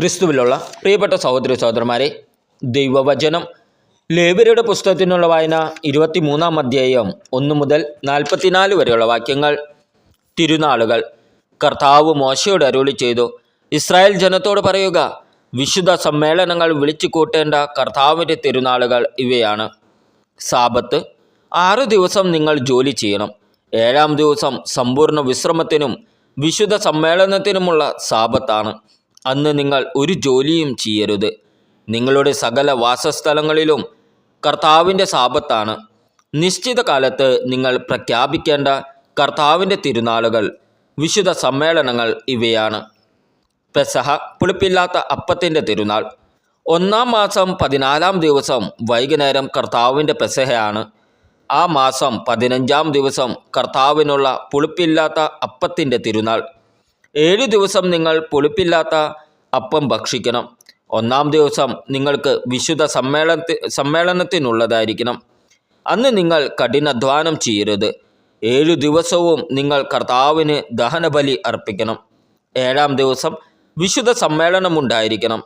ക്രിസ്തുവിലുള്ള പ്രിയപ്പെട്ട സഹോദരി സഹോദരന്മാരെ, ദൈവവചനം ലേവ്യരുടെ പുസ്തകത്തിനുള്ള വായന 23-ാം അധ്യായം 1 മുതൽ 44 വരെയുള്ള വാക്യങ്ങൾ. തിരുനാളുകൾ. കർത്താവ് മോശയോട് അരുളി ചെയ്തു, ഇസ്രായേൽ ജനത്തോട് പറയുക, വിശുദ്ധ സമ്മേളനങ്ങൾ വിളിച്ചു കൂട്ടേണ്ട കർത്താവിൻ്റെ തിരുനാളുകൾ ഇവയാണ്. സാബത്ത്. 6 ദിവസം നിങ്ങൾ ജോലി ചെയ്യണം. 7-ാം ദിവസം സമ്പൂർണ്ണ വിശ്രമത്തിനും വിശുദ്ധ സമ്മേളനത്തിനുമുള്ള സാബത്താണ്. അന്ന് നിങ്ങൾ ഒരു ജോലിയും ചെയ്യരുത്. നിങ്ങളുടെ സകല വാസസ്ഥലങ്ങളിലും കർത്താവിൻ്റെ സാബത്താണ്. നിശ്ചിത കാലത്ത് നിങ്ങൾ പ്രഖ്യാപിക്കേണ്ട കർത്താവിൻ്റെ തിരുനാളുകൾ, വിശുദ്ധ സമ്മേളനങ്ങൾ ഇവയാണ്. പെസഹ, പുളിപ്പില്ലാത്ത അപ്പത്തിൻ്റെ തിരുനാൾ. 1-ാം മാസം 14-ാം ദിവസം വൈകുന്നേരം കർത്താവിൻ്റെ പെസഹയാണ്. ആ മാസം 15-ാം ദിവസം കർത്താവിനുള്ള പുളിപ്പില്ലാത്ത അപ്പത്തിൻ്റെ തിരുനാൾ. 7 ദിവസം നിങ്ങൾ പുളിപ്പില്ലാത്ത അപ്പം ഭക്ഷിക്കണം. 1-ാം ദിവസം നിങ്ങൾക്ക് വിശുദ്ധ സമ്മേളനത്തിനുള്ളതായിരിക്കണം. അന്ന് നിങ്ങൾ കഠിനാധ്വാനം ചെയ്യരുത്. 7 ദിവസവും നിങ്ങൾ കർത്താവിന് ദഹനബലി അർപ്പിക്കണം. 7-ാം ദിവസം വിശുദ്ധ സമ്മേളനമുണ്ടായിരിക്കണം.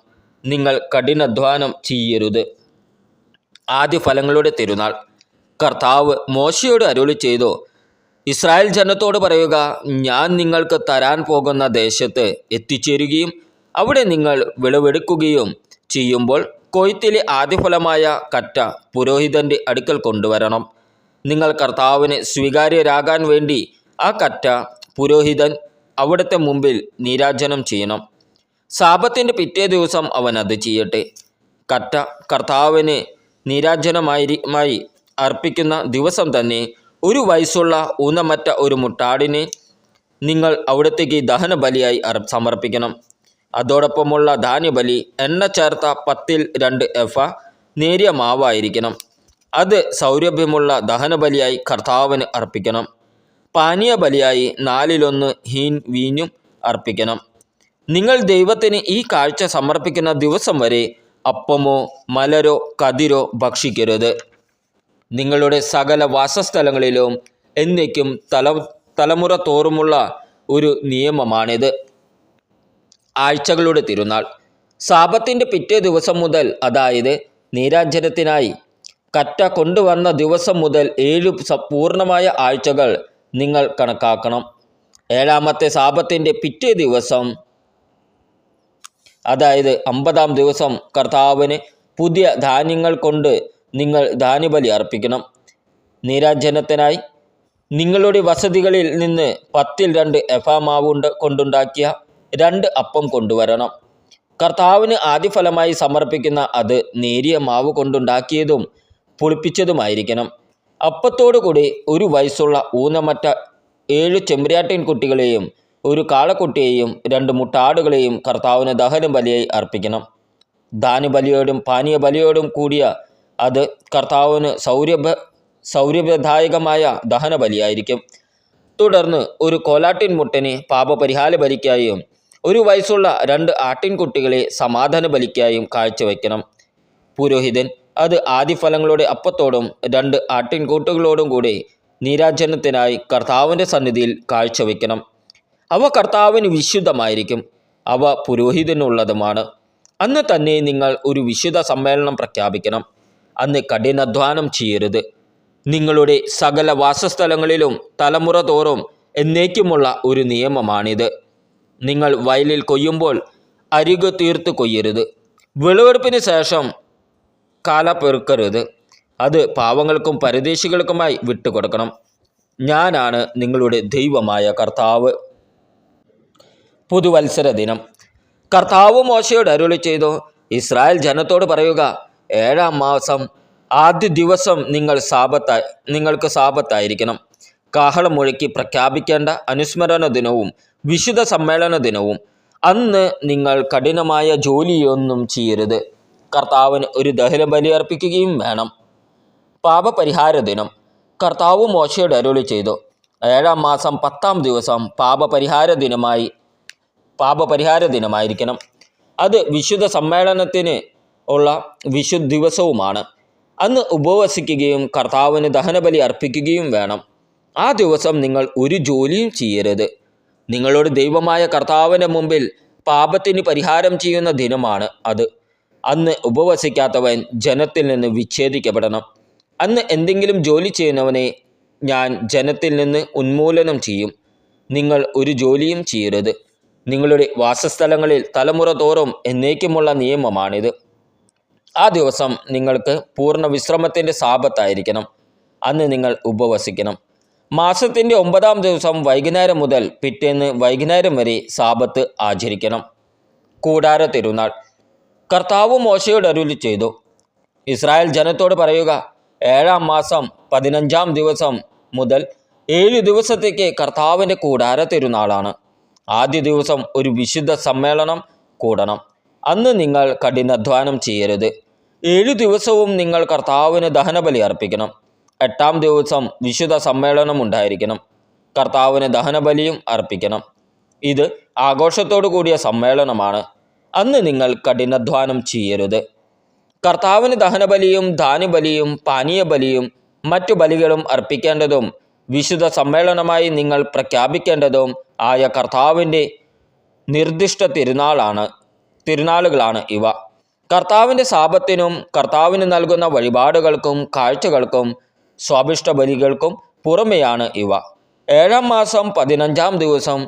നിങ്ങൾ കഠിനാധ്വാനം ചെയ്യരുത്. ആദ്യ ഫലങ്ങളുടെ തിരുനാൾ. കർത്താവ് മോശയോട് അരുളി ചെയ്തു, ഇസ്രായേൽ ജനത്തോട് പറയുക, ഞാൻ നിങ്ങൾക്ക് തരാൻ പോകുന്ന ദേശത്ത് എത്തിച്ചേരുകയും അവിടെ നിങ്ങൾ വിളവെടുക്കുകയും ചെയ്യുമ്പോൾ കൊയ്ത്തിലെ ആദ്യഫലമായ കറ്റ പുരോഹിതൻ്റെ അടുക്കൽ കൊണ്ടുവരണം. നിങ്ങൾ കർത്താവിന് സ്വീകാര്യരാകാൻ വേണ്ടി ആ കറ്റ പുരോഹിതൻ അവിടുത്തെ മുമ്പിൽ നീരാജനം ചെയ്യണം. സാബത്തിൻ്റെ പിറ്റേ ദിവസം അവൻ അത് ചെയ്യട്ടെ. കറ്റ കർത്താവിന് നീരാജനമായി അർപ്പിക്കുന്ന ദിവസം തന്നെ 1 വയസ്സുള്ള ഊനമറ്റ ഒരു മുട്ടാടിനെ നിങ്ങൾ അവിടത്തേക്ക് ദഹനബലിയായി സമർപ്പിക്കണം. അതോടൊപ്പമുള്ള ധാന്യബലി എണ്ണ ചേർത്ത 10-ൽ 2 എഫ നേരിയ മാവായിരിക്കണം. അത് സൗരഭ്യമുള്ള ദഹനബലിയായി കർത്താവിന് അർപ്പിക്കണം. പാനീയ ബലിയായി 4-1 ഹീൻ വീഞ്ഞും അർപ്പിക്കണം. നിങ്ങൾ ദൈവത്തിന് ഈ കാഴ്ച സമർപ്പിക്കുന്ന ദിവസം വരെ അപ്പമോ മലരോ കതിരോ ഭക്ഷിക്കരുത്. നിങ്ങളുടെ സകല വാസസ്ഥലങ്ങളിലും എന്നേക്കും തലമുറ തോറുമുള്ള ഒരു നിയമമാണിത്. ആഴ്ചകളുടെ തിരുനാൾ. സാബത്തിൻ്റെ പിറ്റേ ദിവസം മുതൽ, അതായത് നീരാജനത്തിനായി കറ്റ കൊണ്ടുവന്ന ദിവസം മുതൽ 7 പൂർണ്ണമായ ആഴ്ചകൾ നിങ്ങൾ കണക്കാക്കണം. 7-ാമത്തെ സാബത്തിൻ്റെ പിറ്റേ ദിവസം, അതായത് 50-ാം ദിവസം കർത്താവിന് പുതിയ ധാന്യങ്ങൾ കൊണ്ട് നിങ്ങൾ ധാന്യബലി അർപ്പിക്കണം. നീരാജനത്തിനായി നിങ്ങളുടെ വസതികളിൽ നിന്ന് 10-ൽ 2 എഫാ മാവ് കൊണ്ടുണ്ടാക്കിയ 2 അപ്പം കൊണ്ടുവരണം. കർത്താവിന് ആദ്യഫലമായി സമർപ്പിക്കുന്ന അത് നേരിയ മാവ് കൊണ്ടുണ്ടാക്കിയതും പുളിപ്പിച്ചതുമായിരിക്കണം. അപ്പത്തോടുകൂടി 1 വയസ്സുള്ള ഊനമറ്റ 7 ചെമ്പരിയാട്ടിൻ കുട്ടികളെയും 1 കാളക്കുട്ടിയെയും 2 മുട്ടാടുകളെയും കർത്താവിന് ദഹനബലിയായി അർപ്പിക്കണം. ധാന്യബലിയോടും പാനീയ ബലിയോടും കൂടിയ അത് കർത്താവിന് സൗരഭ്യദായകമായ ദഹനബലിയായിരിക്കും. തുടർന്ന് 1 കോലാട്ടിൻ മുട്ടനെ പാപപരിഹാര ബലിക്കായും 1 വയസ്സുള്ള 2 ആട്ടിൻകുട്ടികളെ സമാധാന ബലിക്കായും കാഴ്ചവെക്കണം. പുരോഹിതൻ അത് ആദ്യഫലങ്ങളുടെ അപ്പത്തോടും 2 ആട്ടിൻകൂട്ടുകളോടും കൂടി നീരാജനത്തിനായി കർത്താവിൻ്റെ സന്നിധിയിൽ കാഴ്ചവെക്കണം. അവ കർത്താവിന് വിശുദ്ധമായിരിക്കും. അവ പുരോഹിതനുള്ളതുമാണ്. അന്ന് തന്നെ നിങ്ങൾ ഒരു വിശുദ്ധ സമ്മേളനം പ്രഖ്യാപിക്കണം. അന്ന് കഠിനാധ്വാനം ചെയ്യരുത്. നിങ്ങളുടെ സകല വാസസ്ഥലങ്ങളിലും തലമുറ തോറും എന്നേക്കുമുള്ള ഒരു നിയമമാണിത്. നിങ്ങൾ വയലിൽ കൊയ്യുമ്പോൾ അരികു തീർത്ത് കൊയ്യരുത്. വിളവെടുപ്പിന് ശേഷം കാല പെറുക്കരുത്. അത് പാവങ്ങൾക്കും പരദേശികൾക്കുമായി വിട്ടുകൊടുക്കണം. ഞാനാണ് നിങ്ങളുടെ ദൈവമായ കർത്താവ്. പുതുവത്സര ദിനം. കർത്താവ് മോശയോട് അരുളി ചെയ്തു, ഇസ്രായേൽ ജനത്തോട് പറയുക, 7-ാം മാസം ആദ്യ ദിവസം നിങ്ങൾക്ക് സാബത്തായിരിക്കണം. കാഹളം മുഴക്കി പ്രഖ്യാപിക്കേണ്ട അനുസ്മരണ ദിനവും വിശുദ്ധ സമ്മേളന ദിനവും. അന്ന് നിങ്ങൾ കഠിനമായ ജോലിയൊന്നും ചെയ്യരുത്. കർത്താവിന് ഒരു ദഹനബലി അർപ്പിക്കുകയും വേണം. പാപപരിഹാര ദിനം. കർത്താവ് മോശയോട് അരുളി ചെയ്തു, 7-ാം മാസം 10-ാം ദിവസം പാപപരിഹാര ദിനമായിരിക്കണം. അത് വിശുദ്ധ സമ്മേളനത്തിന് ഉള്ള വിശുദ്ധ ദിവസവുമാണ്. അന്ന് ഉപവസിക്കുകയും കർത്താവിന് ദഹനബലി അർപ്പിക്കുകയും വേണം. ആ ദിവസം നിങ്ങൾ ഒരു ജോലിയും ചെയ്യരുത്. നിങ്ങളുടെ ദൈവമായ കർത്താവിൻ്റെ മുമ്പിൽ പാപത്തിന് പരിഹാരം ചെയ്യുന്ന ദിനമാണ് അത്. അന്ന് ഉപവസിക്കാത്തവൻ ജനത്തിൽ നിന്ന് വിച്ഛേദിക്കപ്പെടണം. അന്ന് എന്തെങ്കിലും ജോലി ചെയ്യുന്നവനെ ഞാൻ ജനത്തിൽ നിന്ന് ഉന്മൂലനം ചെയ്യും. നിങ്ങൾ ഒരു ജോലിയും ചെയ്യരുത്. നിങ്ങളുടെ വാസസ്ഥലങ്ങളിൽ തലമുറ തോറും എന്നേക്കുമുള്ള നിയമമാണിത്. ആ ദിവസം നിങ്ങൾക്ക് പൂർണ്ണ വിശ്രമത്തിൻ്റെ സാബത്തായിരിക്കണം. അന്ന് നിങ്ങൾ ഉപവസിക്കണം. മാസത്തിൻ്റെ 9-ാം ദിവസം വൈകുന്നേരം മുതൽ പിറ്റേന്ന് വൈകുന്നേരം വരെ സാബത്ത് ആചരിക്കണം. കൂടാര തിരുനാൾ. കർത്താവ് മോശയോട് അരുളി ചെയ്തു, ഇസ്രായേൽ ജനത്തോട് പറയുക, 7-ാം മാസം 15-ാം ദിവസം മുതൽ 7 ദിവസത്തേക്ക് കർത്താവിൻ്റെ കൂടാര തിരുനാളാണ്. ആദ്യ ദിവസം ഒരു വിശുദ്ധ സമ്മേളനം കൂടണം. അന്ന് നിങ്ങൾ കഠിനാധ്വാനം ചെയ്യരുത്. 7 ദിവസവും നിങ്ങൾ കർത്താവിന് ദഹനബലി അർപ്പിക്കണം. 8-ാം ദിവസം വിശുദ്ധ സമ്മേളനം ഉണ്ടായിരിക്കണം. കർത്താവിന് ദഹനബലിയും അർപ്പിക്കണം. ഇത് ആഘോഷത്തോടു കൂടിയ സമ്മേളനമാണ്. അന്ന് നിങ്ങൾ കഠിനാധ്വാനം ചെയ്യരുത്. കർത്താവിന് ദഹനബലിയും ധാന്യബലിയും പാനീയബലിയും മറ്റു ബലികളും അർപ്പിക്കേണ്ടതും വിശുദ്ധ സമ്മേളനമായി നിങ്ങൾ പ്രഖ്യാപിക്കേണ്ടതും ആയ കർത്താവിൻ്റെ നിർദ്ദിഷ്ട തിരുനാളുകളാണ് ഇവ. കർത്താവിൻ്റെ സാബത്തിനും കർത്താവിന് നൽകുന്ന വഴിപാടുകൾക്കും കാഴ്ചകൾക്കും സ്വാഭിഷ്ട ബലികൾക്കും പുറമെയാണ് ഇവ. 7-ാം മാസം 15-ാം ദിവസം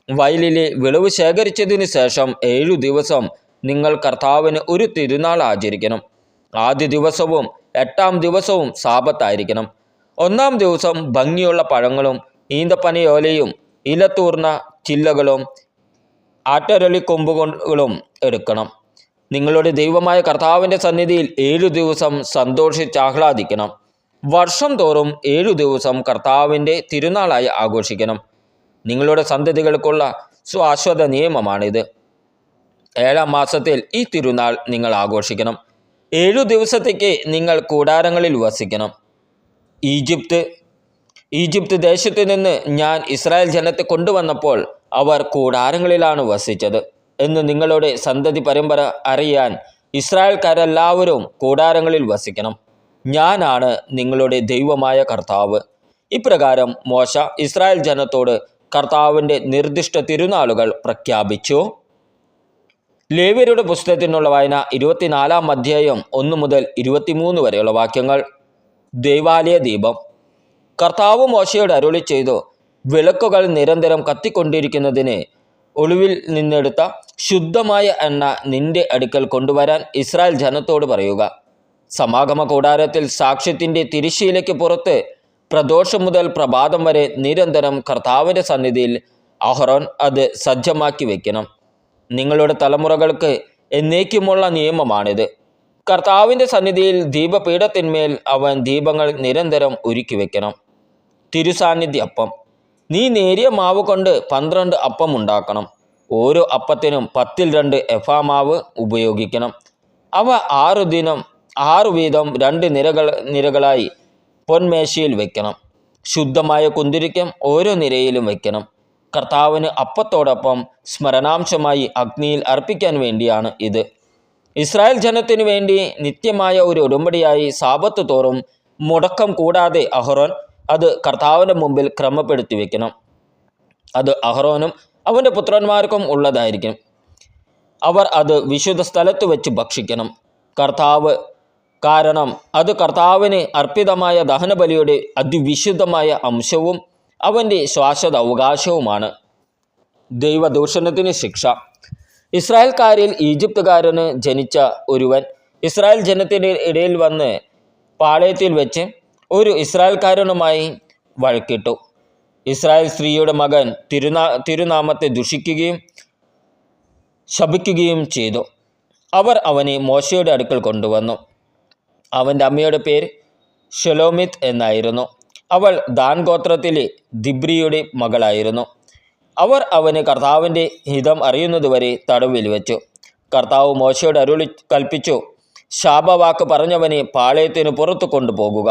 വയലിലെ വിളവ് ശേഖരിച്ചതിന് ശേഷം 7 ദിവസം നിങ്ങൾ കർത്താവിന് ഒരു തിരുനാൾ ആചരിക്കണം. ആദ്യ ദിവസവും 8-ാം ദിവസവും സാബത്തായിരിക്കണം. 1-ാം ദിവസം ഭംഗിയുള്ള പഴങ്ങളും ഈന്തപ്പനയോലയും ഇലത്തൂർന്ന ചില്ലകളും ആറ്റരളിക്കൊമ്പുകളും എടുക്കണം. നിങ്ങളുടെ ദൈവമായ കർത്താവിൻ്റെ സന്നിധിയിൽ 7 ദിവസം സന്തോഷിച്ചാഹ്ലാദിക്കണം. വർഷം തോറും 7 ദിവസം കർത്താവിൻ്റെ തിരുനാളായി ആഘോഷിക്കണം. നിങ്ങളുടെ സന്തതികൾക്കുള്ള ശാശ്വത നിയമമാണിത്. 7-ാം മാസത്തിൽ ഈ തിരുനാൾ നിങ്ങൾ ആഘോഷിക്കണം. 7 ദിവസത്തേക്ക് നിങ്ങൾ കൂടാരങ്ങളിൽ വസിക്കണം. ഈജിപ്ത് ദേശത്തു നിന്ന് ഞാൻ ഇസ്രായേൽ ജനത്തെ കൊണ്ടുവന്നപ്പോൾ അവർ കൂടാരങ്ങളിലാണ് വസിച്ചത് എന്ന് നിങ്ങളുടെ സന്തതി പരമ്പര അറിയാൻ ഇസ്രായേൽക്കാരെല്ലാവരും കൂടാരങ്ങളിൽ വസിക്കണം. ഞാനാണ് നിങ്ങളുടെ ദൈവമായ കർത്താവ്. ഇപ്രകാരം മോശ ഇസ്രായേൽ ജനത്തോട് കർത്താവിൻ്റെ നിർദ്ദിഷ്ട തിരുനാളുകൾ പ്രഖ്യാപിച്ചു. ലേവ്യരുടെ പുസ്തകത്തിനുള്ള വായന 24-ാം അധ്യായം 1 മുതൽ 23 വരെയുള്ള വാക്യങ്ങൾ. ദൈവാലയ ദീപം. കർത്താവ് മോശയോട് അരുളി ചെയ്തു, വിളക്കുകൾ നിരന്തരം കത്തിക്കൊണ്ടിരിക്കുന്നതിന് ഒളിവിൽ നിന്നെടുത്ത ശുദ്ധമായ എണ്ണ നിന്റെ അടുക്കൽ കൊണ്ടുവരാൻ ഇസ്രായേൽ ജനത്തോട് പറയുക. സമാഗമ കൂടാരത്തിൽ സാക്ഷ്യത്തിൻ്റെ തിരശ്ശീലയ്ക്ക് പുറത്ത് പ്രദോഷം മുതൽ പ്രഭാതം വരെ നിരന്തരം കർത്താവിൻ്റെ സന്നിധിയിൽ അഹ്റോൻ അത് സജ്ജമാക്കി വയ്ക്കണം. നിങ്ങളുടെ തലമുറകൾക്ക് എന്നേക്കുമുള്ള നിയമമാണിത്. കർത്താവിൻ്റെ സന്നിധിയിൽ ദീപപീഠത്തിന്മേൽ അവൻ ദീപങ്ങൾ നിരന്തരം ഒരുക്കി വയ്ക്കണം. തിരുസാന്നിധ്യ അപ്പം. നീ നേരിയ മാവ് കൊണ്ട് 12 അപ്പം ഉണ്ടാക്കണം. ഓരോ അപ്പത്തിനും 10-2 എഫാ മാവ് ഉപയോഗിക്കണം. അവ 6 വീതം 2 നിരകളായി പൊന്മേശയിൽ വയ്ക്കണം. ശുദ്ധമായ കുന്തിരിക്കം ഓരോ നിരയിലും വയ്ക്കണം. കർത്താവിന് അപ്പത്തോടൊപ്പം സ്മരണാംശമായി അഗ്നിയിൽ അർപ്പിക്കാൻ വേണ്ടിയാണ് ഇത്. ഇസ്രായേൽ ജനത്തിനു വേണ്ടി നിത്യമായ ഒരു ഉടമ്പടിയായി സാബത്ത് തോറും മുടക്കം കൂടാതെ അഹ്റോൻ അത് കർത്താവിൻ്റെ മുമ്പിൽ ക്രമപ്പെടുത്തി വയ്ക്കണം. അത് അഹ്റോനും അവൻ്റെ പുത്രന്മാർക്കും ഉള്ളതായിരിക്കും. അവർ അത് വിശുദ്ധ സ്ഥലത്ത് വെച്ച് ഭക്ഷിക്കണം. കാരണം അത് കർത്താവിന് അർപ്പിതമായ ദഹനബലിയുടെ അതിവിശുദ്ധമായ അംശവും അവൻ്റെ ശാശ്വത അവകാശവുമാണ്. ദൈവദൂഷണത്തിന് ശിക്ഷ. ഇസ്രായേൽക്കാരിൽ ഈജിപ്തുകാരന് ജനിച്ച ഒരുവൻ ഇസ്രായേൽ ജനത്തിൻ്റെ ഇടയിൽ വന്ന് പാളയത്തിൽ വെച്ച് ഒരു ഇസ്രായേൽക്കാരനുമായി വഴക്കിട്ടു. ഇസ്രായേൽ സ്ത്രീയുടെ മകൻ തിരുനാമത്തെ ദുഷിക്കുകയും ശപിക്കുകയും ചെയ്തു. അവർ അവനെ മോശയുടെ അടുക്കൽ കൊണ്ടുവന്നു. അവൻ്റെ അമ്മയുടെ പേര് ഷെലോമിത്ത് എന്നായിരുന്നു. അവൾ ദാൻ ഗോത്രത്തിലെ ദിബ്രിയുടെ മകളായിരുന്നു. അവർ അവന് കർത്താവിൻ്റെ ഹിതം അറിയുന്നതുവരെ തടവിൽ വെച്ചു. കർത്താവ് മോശയോട് അരുളി കൽപ്പിച്ചു, ശാപവാക്ക് പറഞ്ഞവനെ പാളയത്തിന് പുറത്തു കൊണ്ടുപോകുക.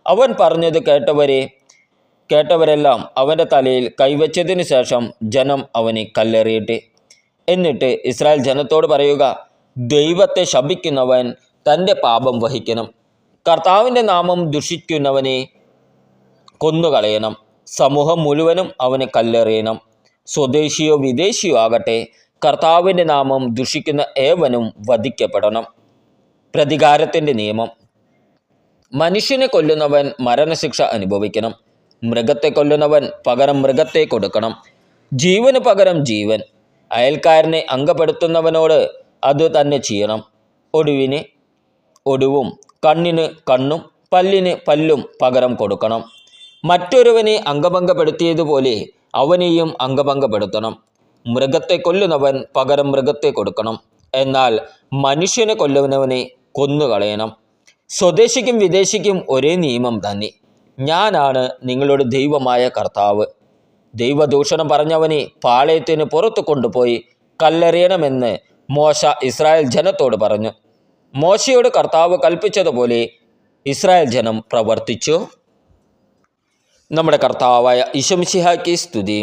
അവൻ പറഞ്ഞത് കേട്ടവരെല്ലാം അവൻ്റെ തലയിൽ കൈവച്ചതിന് ശേഷം ജനം അവനെ കല്ലെറിയട്ടെ. എന്നിട്ട് ഇസ്രായേൽ ജനത്തോട് പറയുക, ദൈവത്തെ ശപിക്കുന്നവൻ തൻ്റെ പാപം വഹിക്കണം. കർത്താവിൻ്റെ നാമം ദുഷിക്കുന്നവനെ കൊന്നുകളയണം. സമൂഹം മുഴുവനും അവനെ കല്ലെറിയണം. സ്വദേശിയോ വിദേശിയോ ആകട്ടെ, കർത്താവിൻ്റെ നാമം ദുഷിക്കുന്ന ഏവനും വധിക്കപ്പെടണം. പ്രതികാരത്തിൻ്റെ നിയമം. മനുഷ്യനെ കൊല്ലുന്നവൻ മരണശിക്ഷ അനുഭവിക്കണം. മൃഗത്തെ കൊല്ലുന്നവൻ പകരം മൃഗത്തെ കൊടുക്കണം. ജീവന് പകരം ജീവൻ. അയൽക്കാരനെ അംഗപ്പെടുത്തുന്നവനോട് അത് തന്നെ ചെയ്യണം. ഒടുവിന് ഒടുവും കണ്ണിന് കണ്ണും പല്ലിന് പല്ലും പകരം കൊടുക്കണം. മറ്റൊരുവനെ അംഗഭംഗപ്പെടുത്തിയതുപോലെ അവനെയും അംഗഭംഗപ്പെടുത്തണം. മൃഗത്തെ കൊല്ലുന്നവൻ പകരം മൃഗത്തെ കൊടുക്കണം. എന്നാൽ മനുഷ്യനെ കൊല്ലുന്നവനെ കൊന്നുകളയണം. സ്വദേശിക്കും വിദേശിക്കും ഒരേ നിയമം തന്നെ. ഞാനാണ് നിങ്ങളുടെ ദൈവമായ കർത്താവ്. ദൈവദൂഷണം പറഞ്ഞവനെ പാളയത്തിന് പുറത്തു കൊണ്ടുപോയി കല്ലെറിയണമെന്ന് മോശ ഇസ്രായേൽ ജനത്തോട് പറഞ്ഞു. മോശയോട് കർത്താവ് കൽപ്പിച്ചതുപോലെ ഇസ്രായേൽ ജനം പ്രവർത്തിച്ചു. നമ്മുടെ കർത്താവായ ഈശോ മിശിഹായ്ക്ക് സ്തുതി.